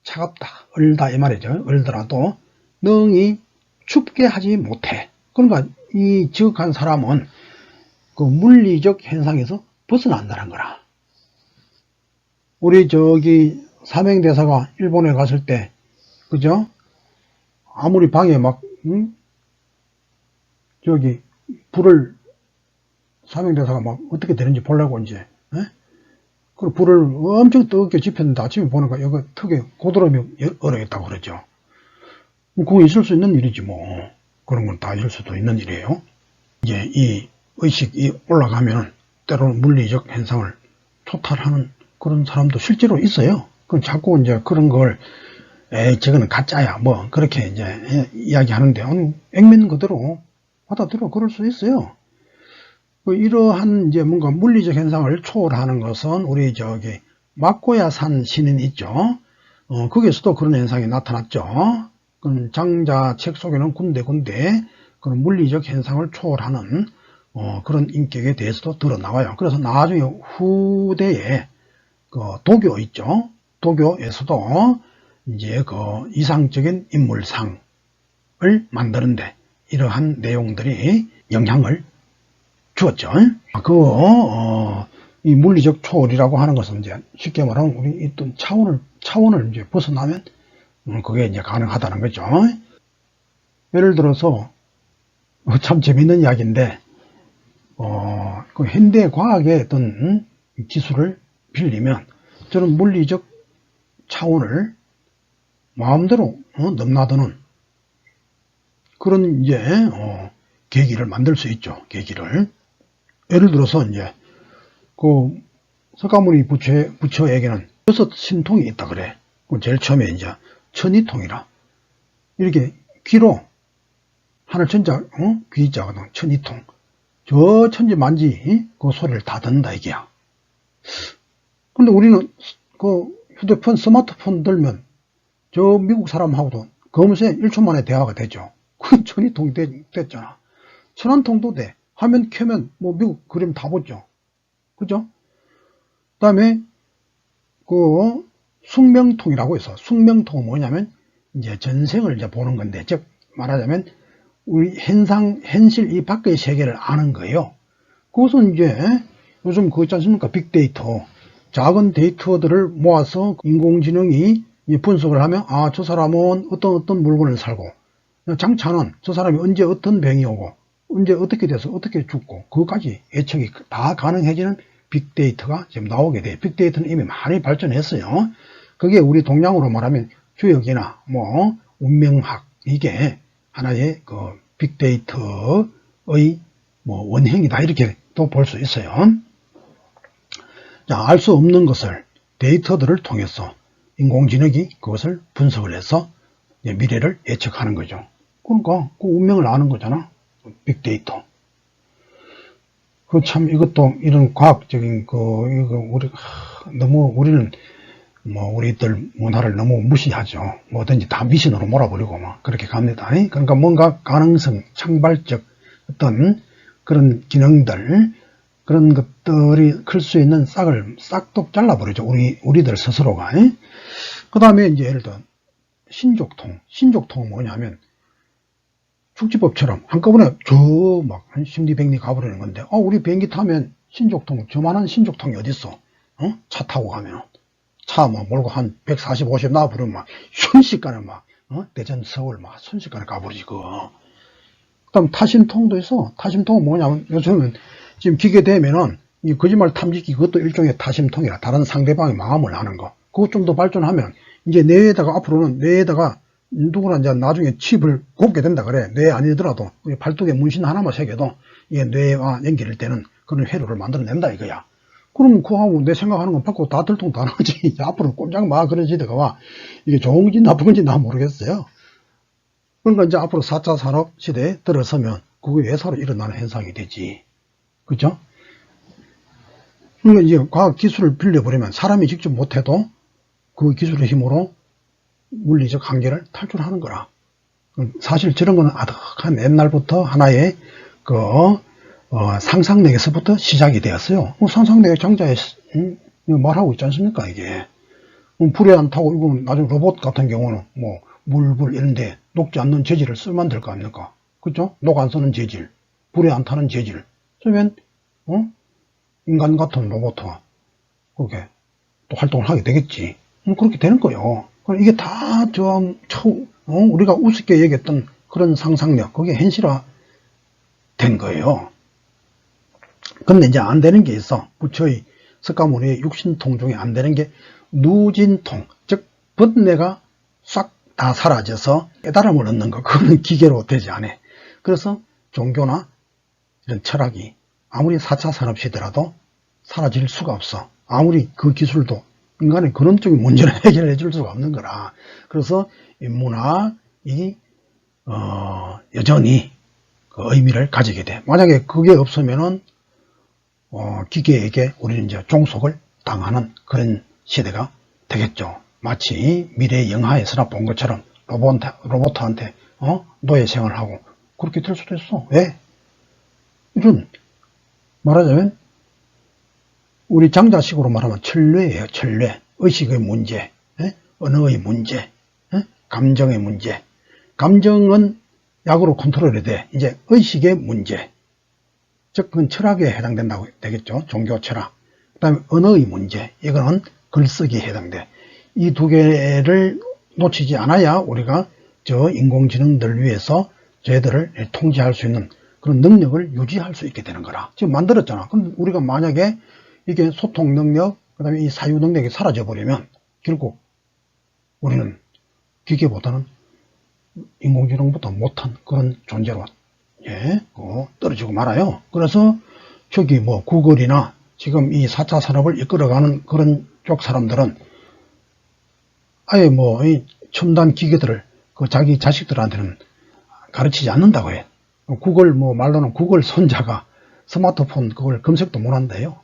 차갑다, 얼다 이 말이죠. 얼더라도 능히 춥게 하지 못해. 그러니까 이 지극한 사람은 그 물리적 현상에서 벗어난다는 거라. 우리 저기 사명대사가 일본에 갔을 때, 그죠? 아무리 방에 막 저기 불을 사명대사가 막 어떻게 되는지 보려고 이제 그 불을 엄청 뜨겁게 지폈는데 아침에 보니까 여기 턱에 고드름이 얼어있다고 그러죠. 뭐 그거 있을 수 있는 일이지 뭐. 그런 건 다 있을 수도 있는 일이에요. 이제 이 의식이 올라가면 때로는 물리적 현상을 초탈하는 그런 사람도 실제로 있어요. 그럼 자꾸 이제 그런 걸 저거는 가짜야 뭐 그렇게 이제 이야기하는데 액면 그대로 받아들여 그럴 수 있어요. 이러한 이제 뭔가 물리적 현상을 초월하는 것은 우리 저기 막고야산 신인 있죠. 거기에서도 그런 현상이 나타났죠. 장자 책 속에는 군데군데 그런 물리적 현상을 초월하는 그런 인격에 대해서도 드러나와요. 그래서 나중에 후대에 그 도교 있죠. 도교에서도 이제 그 이상적인 인물상을 만드는데 이러한 내용들이 영향을 주었죠. 이 물리적 초월이라고 하는 것은 이제 쉽게 말하면 우리 있던 차원을 이제 벗어나면 그게 이제 가능하다는 거죠. 예를 들어서 참 재밌는 이야기인데 그 현대 과학의 어떤 기술을 빌리면 저는 물리적 차원을 마음대로 넘나드는 그런 이제 계기를 만들 수 있죠. 계기를. 예를 들어서 이제 그 석가모니 부처에게는 6 신통이 있다 그래. 제일 처음에 이제 천이통이라 이렇게 귀로 하늘 천자 귀자거든. 천이통. 저 천지 만지 그 소리를 다 듣는다 이게야. 근데 우리는 그 휴대폰 스마트폰 들면 저 미국 사람하고도 검세 1초 만에 대화가 되죠. 그건 천이통이 됐잖아. 천안통도 돼. 화면 켜면 뭐 미국 그림 다 보죠. 그죠? 그 다음에 그 숙명통이라고 해서, 숙명통은 뭐냐면 이제 전생을 이제 보는 건데, 즉 말하자면 우리 현실 이 밖의 세계를 아는 거예요. 그것은 이제 요즘 그거 있지 않습니까? 빅데이터. 작은 데이터들을 모아서 인공지능이 분석을 하면, 아, 저 사람은 어떤 물건을 살고, 장차는 저 사람이 언제 어떤 병이 오고, 언제 어떻게 돼서 어떻게 죽고, 그것까지 예측이 다 가능해지는 빅데이터가 지금 나오게 돼요. 빅데이터는 이미 많이 발전했어요. 그게 우리 동양으로 말하면 주역이나 뭐 운명학, 이게 하나의 그 빅데이터의 뭐 원형이다, 이렇게 또 볼 수 있어요. 자, 알 수 없는 것을 데이터들을 통해서 인공지능이 그것을 분석을 해서 미래를 예측하는 거죠. 그러니까 그 운명을 아는 거잖아. 빅데이터. 그 참 이것도 이런 과학적인 이거 우리는 뭐 우리들 문화를 너무 무시하죠. 뭐든지 다 미신으로 몰아버리고 막 그렇게 갑니다. 그러니까 뭔가 가능성, 창발적 어떤 그런 기능들, 그런 것들이 클 수 있는 싹을 싹둑 잘라버리죠. 우리들 스스로가. 그 다음에 이제 예를 들어 신족통은 뭐냐면 축지법처럼 한꺼번에 막 심리백리 가버리는 건데, 우리 비행기 타면 신족통, 저만한 신족통이 어딨어? 차 타고 가면 차 막 몰고 한 140, 50 나와버리면 막 순식간에 막 대전, 서울 막 순식간에 가버리지 그거. 그다음 타심통도 있어. 타심통은 뭐냐면 요즘은 지금 기계 되면은 이 거짓말 탐지기, 그것도 일종의 타심통이라, 다른 상대방의 마음을 아는 거. 그것 좀 더 발전하면 이제 뇌에다가, 앞으로는 뇌에다가 누구나 이제 나중에 칩을 꽂게 된다 그래. 뇌 아니더라도 우리 발톱에 문신 하나만 새겨도 이게 뇌와 연결될 때는 그런 회로를 만들어낸다 이거야. 그럼 그거하고 내 생각하는 건 바꾸고 다 들통 다 나오지. 앞으로 꼼짝 마 그런 시대가 와. 이게 좋은 건지 나쁜 건지 나 모르겠어요. 그러니까 이제 앞으로 4차 산업 시대에 들어서면 그게 예사로 일어나는 현상이 되지. 그죠? 그러니까 이제 과학 기술을 빌려버리면 사람이 직접 못해도 그 기술의 힘으로 물리적 한계를 탈출하는 거라. 사실 저런 거는 아득한 옛날부터 하나의 상상력에서부터 시작이 되었어요. 상상력의 장자에 말하고 있지 않습니까, 이게. 불에 안 타고, 이건 나중에 로봇 같은 경우는 뭐 물불 이런데 녹지 않는 재질을 쓰면 될 거 아닙니까? 그죠? 녹 안 쓰는 재질, 불에 안 타는 재질 쓰면 인간 같은 로봇과 그렇게 또 활동을 하게 되겠지. 그렇게 되는 거예요. 이게 다 우리가 우습게 얘기했던 그런 상상력, 그게 현실화 된 거예요. 근데 이제 안 되는 게 있어. 부처의 석가모니의 육신통 중에 안 되는 게 누진통, 즉 번뇌가 싹 다 사라져서 깨달음을 얻는 거. 그거는 기계로 되지 않아. 그래서 종교나 이런 철학이 아무리 4차 산업시대라도 사라질 수가 없어. 아무리 그 기술도 인간의 근원적인 문제를 해결해 줄 수가 없는 거라. 그래서 인문학이 여전히 그 의미를 가지게 돼. 만약에 그게 없으면은 기계에게 우리는 이제 종속을 당하는 그런 시대가 되겠죠. 마치 미래 영화에서나 본 것처럼 로봇한테 노예 생활하고 그렇게 될 수도 있어. 왜? 이런 말하자면 우리 장자식으로 말하면 천뇌예요. 천뇌. 의식의 문제, 언어의 문제, 감정의 문제. 감정은 약으로 컨트롤이 돼. 이제 의식의 문제, 즉 그건 철학에 해당된다고 되겠죠. 종교 철학. 그 다음에 언어의 문제, 이거는 글쓰기에 해당돼. 이 두 개를 놓치지 않아야 우리가 저 인공지능들 위해서 쟤들을 통제할 수 있는 그런 능력을 유지할 수 있게 되는 거라. 지금 만들었잖아. 그럼 우리가 만약에 이게 소통 능력, 그 다음에 이 사유 능력이 사라져 버리면 결국 우리는 기계보다는 인공지능보다 못한 그런 존재로 떨어지고 말아요. 그래서 저기 뭐 구글이나 지금 이 4차 산업을 이끌어가는 그런 쪽 사람들은 아예 뭐 이 첨단 기계들을 그 자기 자식들한테는 가르치지 않는다고 해. 구글 뭐 말로는 구글 손자가 스마트폰 그걸 검색도 못 한대요.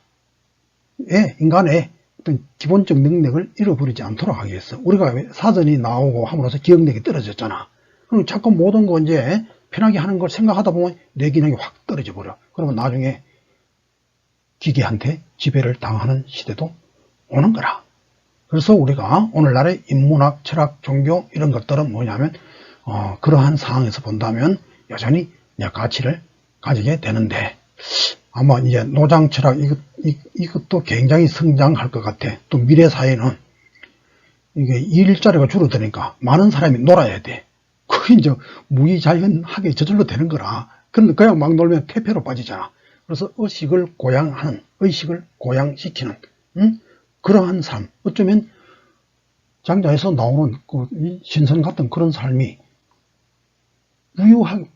인간의 어떤 기본적 능력을 잃어버리지 않도록 하기 위해서 우리가 사전이 나오고 함으로써 기억력이 떨어졌잖아. 그럼 자꾸 모든 거 이제 편하게 하는 걸 생각하다 보면 내 기능이 확 떨어져 버려. 그러면 나중에 기계한테 지배를 당하는 시대도 오는 거라. 그래서 우리가 오늘날의 인문학, 철학, 종교 이런 것들은 뭐냐면 그러한 상황에서 본다면 여전히 가치를 가지게 되는데 아마 이제 노장 철학 이것도 굉장히 성장할 것 같아. 또 미래 사회는 이게 일자리가 줄어드니까 많은 사람이 놀아야 돼. 그게 이제 무의자연하게 저절로 되는 거라. 그런데 그냥 막 놀면 퇴폐로 빠지잖아. 그래서 의식을 고양하는, 의식을 고양시키는 그러한 삶. 어쩌면 장자에서 나오는 그 신선 같은 그런 삶이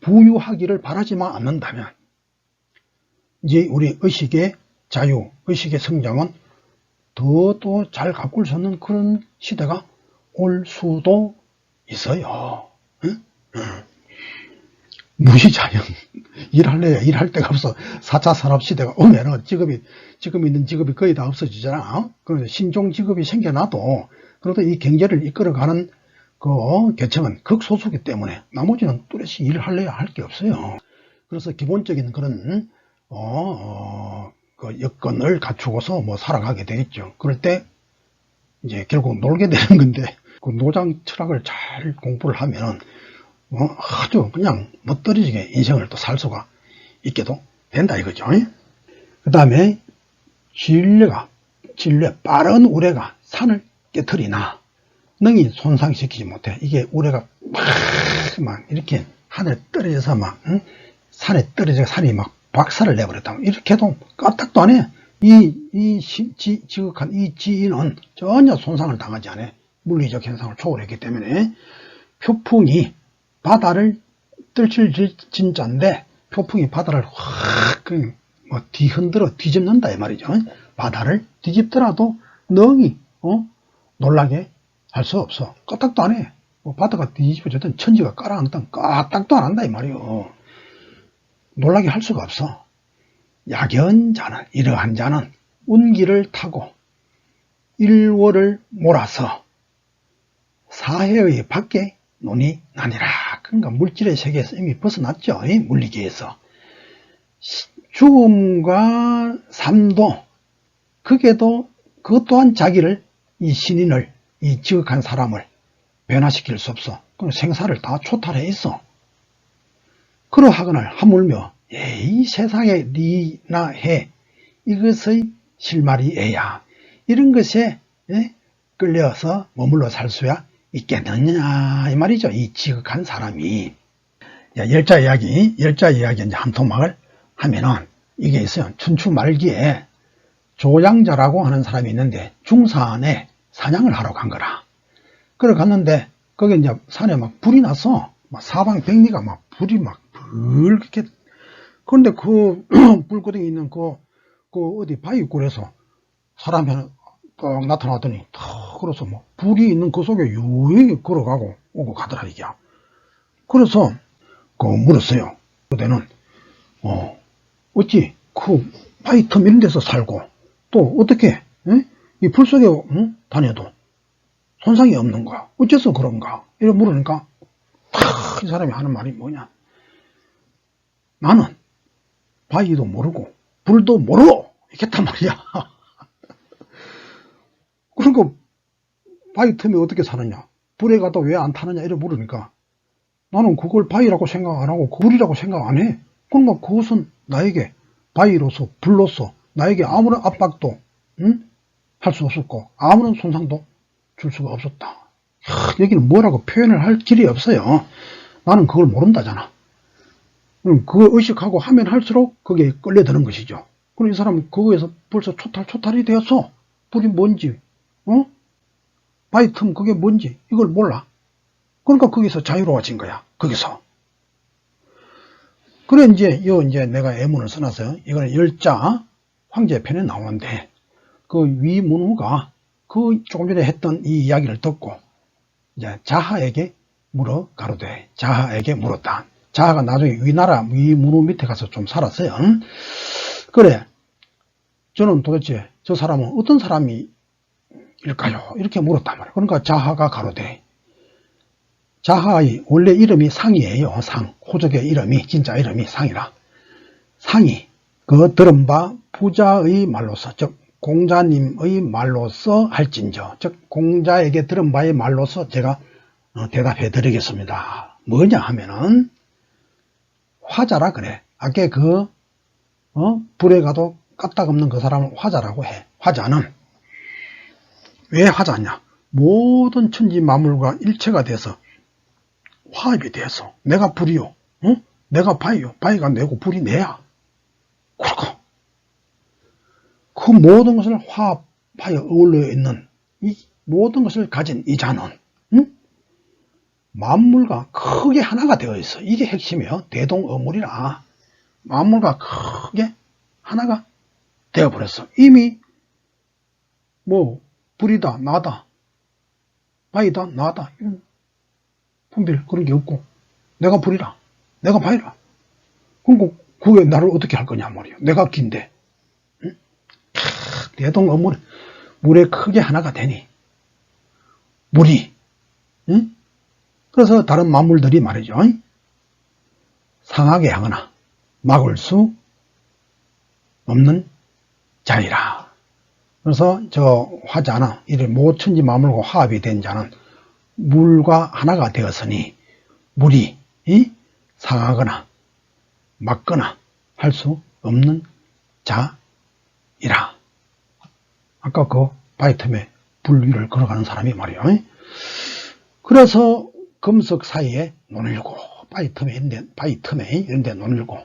부유하기를 바라지만 않는다면 이제 우리 의식의 자유, 의식의 성장은 더 또 잘 가꿀 수 있는 그런 시대가 올 수도 있어요. 무시자연. 일할 데가 없어. 4차 산업 시대가 오면은 지금 있는 직업이 거의 다 없어지잖아. 그래서 신종 직업이 생겨나도 그래도 이 경제를 이끌어가는 그 계층은 극소수기 때문에 나머지는 뚜렷이 일을 할래야 할 게 없어요. 그래서 기본적인 그런 그 여건을 갖추고서 뭐 살아가게 되겠죠. 그럴 때 이제 결국 놀게 되는 건데 그 노장 철학을 잘 공부를 하면 아주 그냥 멋들어지게 인생을 또 살 수가 있게도 된다 이거죠. 그 다음에 진뢰 빠른 우레가 산을 깨트리나 능히 손상시키지 못해. 이게 우레가 막 이렇게 하늘에 떨어져서 막 산에 떨어져 산이 막 박살을 내버렸다. 이렇게 해도 까딱도 안 해. 지극한 이 지인은 전혀 손상을 당하지 않아. 물리적 현상을 초월했기 때문에 표풍이 바다를 떨칠 자인데 표풍이 바다를 확 뒤흔들어 뒤집는다 이 말이죠. 바다를 뒤집더라도 능히 놀라게 할 수 없어. 까딱도 안 해. 바다가 뒤집어졌든 천지가 깔아앉든 까딱도 안 한다 이 말이요. 놀라게 할 수가 없어. 약연자는 이러한 자는 운기를 타고 일월을 몰아서 사해의 밖에 논이 나니라. 그러니까 물질의 세계에서 이미 벗어났죠. 이 물리계에서. 죽음과 삶도 그것 또한 자기를 이 신인을 이 지극한 사람을 변화시킬 수 없어. 그럼 생사를 다 초탈해 있어. 그러하거늘 하물며 이 세상에 리나 해 이것의 실마리에야 이런 것에 끌려서 머물러 살 수야 있겠느냐 이 말이죠. 이 지극한 사람이. 열자 이야기 이제 한 토막을 하면은 이게 있어요. 춘추 말기에 조양자라고 하는 사람이 있는데 중산에 사냥을 하러 간 거라. 그래 갔는데 거기 이제 산에 막 불이 나서 막 사방백리가 막 불이 막 붉게. 그런데 그 불구덩이 있는 그 어디 바위굴에서 사람이 하나 딱 나타나더니 탁 그래서 뭐 불이 있는 그 속에 유유히 걸어가고 오고 가더라 이게. 그래서 물었어요. 그때는 어찌 그 바위 틈 이런 데서 살고 또 어떻게 이 불 속에 다녀도 손상이 없는가? 어째서 그런가? 이렇게 물으니까 이 사람이 하는 말이 뭐냐? 나는 바위도 모르고 불도 모르고 이랬단 말이야. 그러니까 바위 틈에 어떻게 사느냐? 불에 가도 왜 안 타느냐? 이렇게 물으니까 나는 그걸 바위라고 생각 안 하고 불이라고 생각 안 해. 그러니까 그것은 나에게 바위로서 불로서 나에게 아무런 압박도 할 수 없었고 아무런 손상도 줄 수가 없었다. 여기는 뭐라고 표현을 할 길이 없어요. 나는 그걸 모른다잖아. 그걸 의식하고 하면 할수록 그게 끌려드는 것이죠. 그럼 이 사람은 그거에서 벌써 초탈이 되었어. 불이 뭔지, 바위 틈 그게 뭔지 이걸 몰라. 그러니까 거기서 자유로워진 거야. 거기서. 그래 이제 내가 애문을 써놨어요. 이거는 열자 황제편에 나오는데 그 위문후가 그 조금 전에 했던 이 이야기를 듣고 이제 자하에게 물어 가로되 자하에게 물었다. 자하가 나중에 위나라 위문후 밑에 가서 좀 살았어요. 그래 저는 도대체 저 사람은 어떤 사람일까요? 이렇게 물었단 말이에요. 그러니까 자하가 가로되 자하의 원래 이름이 상이에요. 상. 호족의 이름이 진짜 이름이 상이라. 상이 그 들은 바 부자의 말로서 즉 공자님의 말로서 할진저 즉 공자에게 들은 바의 말로서 제가 대답해 드리겠습니다. 뭐냐 하면은 화자라 그래. 아까 그 불에 가도 까딱없는 그 사람을 화자라고 해. 화자는 왜 화자냐? 모든 천지 만물과 일체가 돼서 화합이 돼서 내가 불이요, 내가 바위요, 바위가 내고 불이 내야. 그렇고 그 모든 것을 화합하여 어울려 있는 이 모든 것을 가진 이 자는 만물과 크게 하나가 되어 있어. 이게 핵심이에요. 대동어물이라 만물과 크게 하나가 되어버렸어. 이미 뭐 불이다 나다 바위다 나다 분별 그런 게 없고 내가 불이라 내가 바위라 그리고 그게 나를 어떻게 할 거냐 말이에요. 내가 긴데 대동어물 물에 크게 하나가 되니 물이 그래서 다른 만물들이 말이죠. 상하게 하거나 막을 수 없는 자이라. 그래서 저 화자나 이런 모천지 만물과 화합이 된 자는 물과 하나가 되었으니 물이 상하거나 막거나 할 수 없는 자이라. 아까 그 바위 틈에 불 위를 걸어가는 사람이 말이요. 그래서 금석 사이에 논일고 바위 틈에 이런데 논일고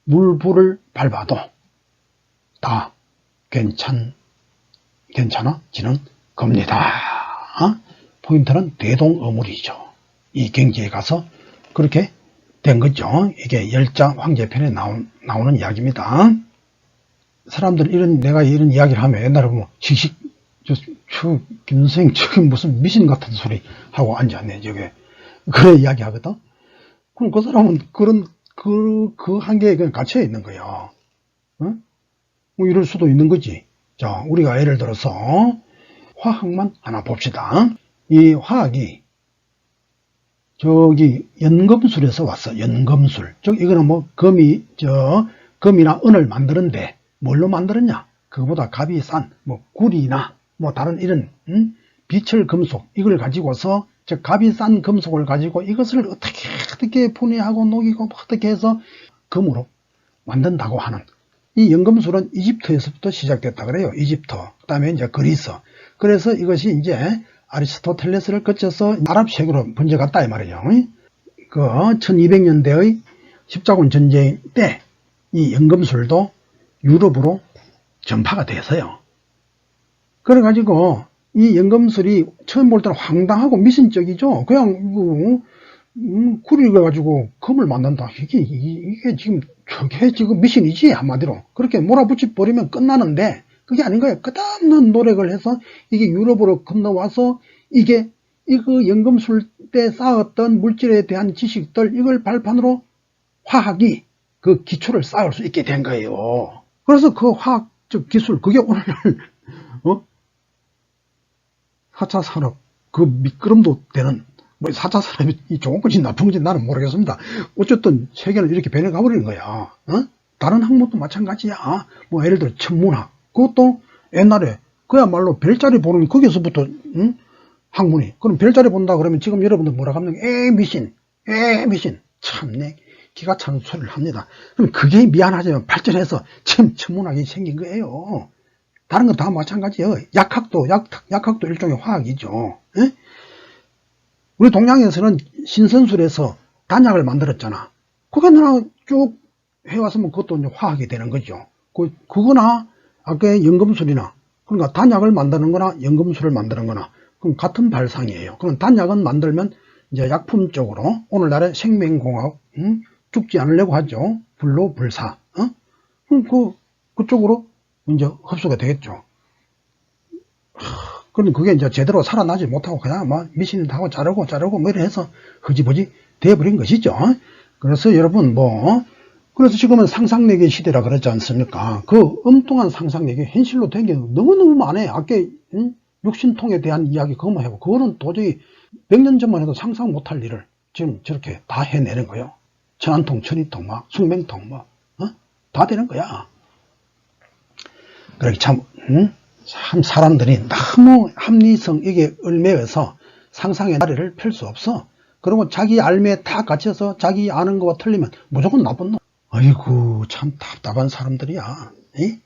물불을 밟아도 다 괜찮아지는 겁니다. 포인트는 대동어물이죠. 이 경지에 가서 그렇게 된 거죠. 이게 열자 황제편에 나오는 이야기입니다. 사람들 내가 이런 이야기를 하면 옛날에 보면 김선생 저기 무슨 미신 같은 소리 하고 앉았네 저게 그래 이야기 하거든. 그럼 그 사람은 그 한계에 그냥 갇혀 있는 거야. 뭐 이럴 수도 있는 거지. 자, 우리가 예를 들어서 화학만 하나 봅시다. 이 화학이 저기 연금술에서 왔어. 연금술. 이거는 뭐 금이나 은을 만드는데 뭘로 만들었냐? 그거보다 값이 싼 뭐 구리나 뭐 다른 이런 비철 금속 이걸 가지고서 값이 싼 금속을 가지고 이것을 어떻게 분해하고 녹이고 어떻게 해서 금으로 만든다고 하는 이 연금술은 이집트에서부터 시작됐다 그래요. 이집트. 그다음에 이제 그리스. 그래서 이것이 이제 아리스토텔레스를 거쳐서 아랍 세계로 번져갔다 이 말이죠. 그 1200년대의 십자군 전쟁 때 이 연금술도 유럽으로 전파가 돼서요. 그래가지고 이 연금술이 처음 볼 때는 황당하고 미신적이죠. 그냥 구리를 가지고 금을 만든다. 이게 지금 미신이지 한마디로. 그렇게 몰아붙여 버리면 끝나는데 그게 아닌 거예요. 끝없는 노력을 해서 이게 유럽으로 건너와서 이거 연금술 때 쌓았던 물질에 대한 지식들 이걸 발판으로 화학이 그 기초를 쌓을 수 있게 된 거예요. 그래서 그 화학적 기술 그게 오늘 4차 산업 그 미끄럼도 되는 뭐 4차 산업이 좋은 건지 나쁜 건지 나는 모르겠습니다. 어쨌든 세계는 이렇게 변해가 버리는 거야. 다른 학문도 마찬가지야. 뭐 예를 들어 천문학 그것도 옛날에 그야말로 별자리 보는 거기서부터 학문이 그럼 별자리 본다 그러면 지금 여러분들 뭐라 하면 미신 참네 기가 차는 소리를 합니다. 그럼 그게 미안하지만 발전해서 천문학이 생긴 거예요. 다른 건 다 마찬가지예요. 약학도 일종의 화학이죠. 에? 우리 동양에서는 신선술에서 단약을 만들었잖아. 그게 나 쭉 해왔으면 그것도 이제 화학이 되는 거죠. 그거나 아까 연금술이나 그러니까 단약을 만드는 거나 연금술을 만드는 거나 그럼 같은 발상이에요. 그럼 단약은 만들면 이제 약품 쪽으로 오늘날의 생명공학, 죽지 않으려고 하죠. 불로불사, 그쪽으로 이제 흡수가 되겠죠. 그럼 그게 이제 제대로 살아나지 못하고 그냥 막 미신을 하고 자르고 뭐 이래 해서 흐지부지 돼버린 것이죠. 그래서 여러분 그래서 지금은 상상력의 시대라 그러지 않습니까? 그 엉뚱한 상상력이 현실로 된 게 너무너무 많아요. 아까 육신통에 대한 이야기 그것만 하고 그거는 도저히 100년 전만 해도 상상 못할 일을 지금 저렇게 다 해내는 거예요. 천안통, 천이통, 막 숙명통 다 되는 거야. 그렇게 참 사람들이 너무 합리성 이게 얽매여서 상상의 다리를 펼 수 없어. 그리고 자기 알매에 다 갇혀서 자기 아는 거와 틀리면 무조건 나쁜 놈. 아이고 참 답답한 사람들이야. 이?